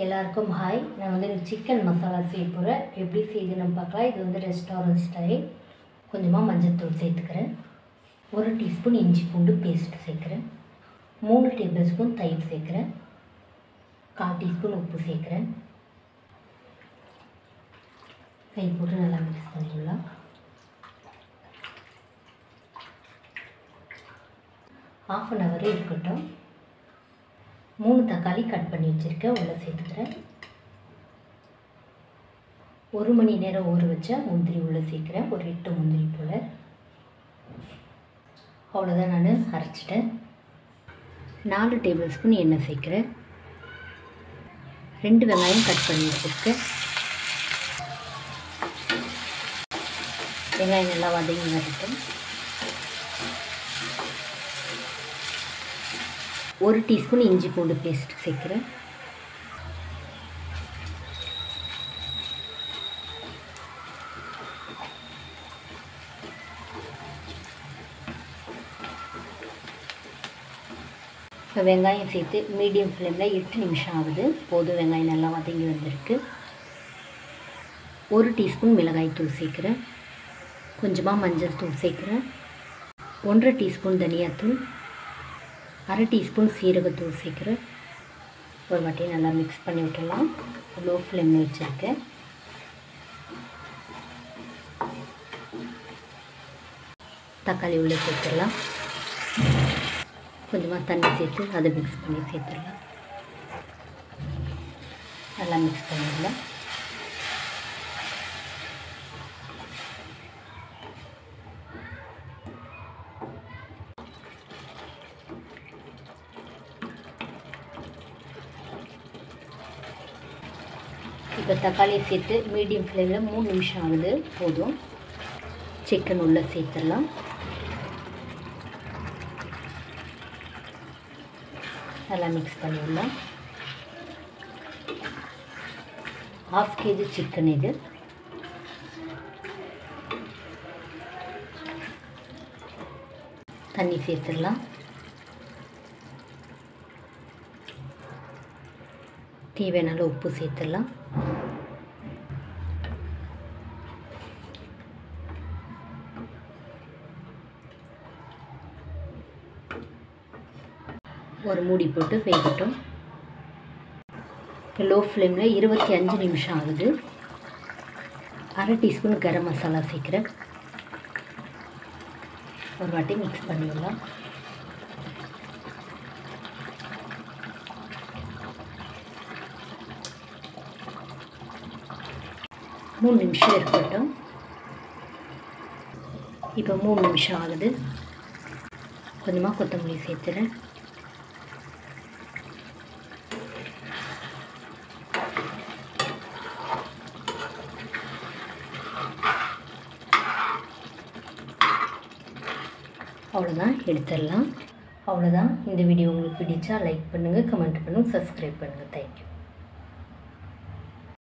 எல்லாருக்கும் ஹாய். நான் வந்து சிக்கன் மசாலா செய்ய போகிறேன். எப்படி செய்யுதுன்னு பார்க்கலாம். இது வந்து ரெஸ்டாரண்ட் ஸ்டைல். கொஞ்சமாக மஞ்சள்தூள் சேர்த்துக்கிறேன். 1 டீஸ்பூன் இஞ்சி பூண்டு பேஸ்ட் சேர்க்குறேன். 3 டேபிள் ஸ்பூன் தயிர் சேர்க்குறேன். 1/4 டீஸ்பூன் உப்பு சேர்க்குறேன். கை போட்டு நல்லா மிக்ஸ் பண்ணிடலாம். ½ அன் ஹவர் இருக்கட்டும். 3 தக்காளி கட் பண்ணி வச்சுருக்கேன், உள்ளே சேர்த்துக்கிறேன். 1 மணி நேரம் ஊற வச்ச முந்திரி உள்ளே சேர்க்குறேன். ஒரு 8 முந்திரி போல். அவ்வளோதான், நான் அரைச்சிட்டேன். 4 டேபிள் ஸ்பூன் எண்ணெய் சேர்க்குறேன். 2 வெங்காயம் கட் பண்ணி வச்சுருக்கேன். வெங்காயம் நல்லா வதங்கி வரட்டும். 1 டீஸ்பூன் இஞ்சி பூண்டு பேஸ்ட் சேர்க்குறேன். இப்போ வெங்காயம் சேர்த்து மீடியம் ஃப்ளேமில் 8 நிமிஷம் ஆகுது. போதும், வெங்காயம் நல்லா வதங்கி வந்திருக்கு. 1 டீஸ்பூன் மிளகாய் தூள் சேர்க்குறேன். கொஞ்சமாக மஞ்சள் தூள் சேர்க்குறேன். 1/2 டீஸ்பூன் தனியாத்தூள், 1/2 டீஸ்பூன் சீரகத்தூள் சேர்க்குறேன். ஒரு வாட்டி நல்லா மிக்ஸ் பண்ணி விட்டுடலாம். லோ ஃப்ளேமில் வச்சுருக்கேன். தக்காளி உள்ளே சேர்த்துடலாம். கொஞ்சமாக தண்ணி சேர்த்து அதை மிக்ஸ் பண்ணி சேர்த்துடலாம். நல்லா மிக்ஸ் பண்ணிடலாம். இப்போ தக்காளியை சேர்த்து மீடியம் ஃப்ளேமில் 3 நிமிஷம் ஆகுது. போதும், சிக்கன் உள்ளே சேர்த்துடலாம். நல்லா மிக்ஸ் பண்ணிடலாம். 1/2 kg சிக்கன் இது. தண்ணி சேர்த்துடலாம். தேவையான உப்பு சேர்த்துடலாம். ஒரு மூடி போட்டு வேகட்டும். இப்போ லோ ஃப்ளேமில் 25 நிமிஷம் ஆகுது. 1/2 டீஸ்பூன் கரம் மசாலா சேர்க்குறேன். ஒரு வாட்டி மிக்ஸ் பண்ணிடலாம். மூணு நிமிஷம் இருக்கட்டும். இப்போ 3 நிமிஷம் ஆகுது. கொஞ்சமாக கொத்தமல்லி சேர்த்துறேன். அவ்வளோதான், எடுத்துடலாம். அவ்வளோதான். இந்த வீடியோ உங்களுக்கு பிடிச்சா லைக் பண்ணுங்கள், கமெண்ட் பண்ணுங்கள், சப்ஸ்கிரைப் பண்ணுங்கள். தேங்க்யூ.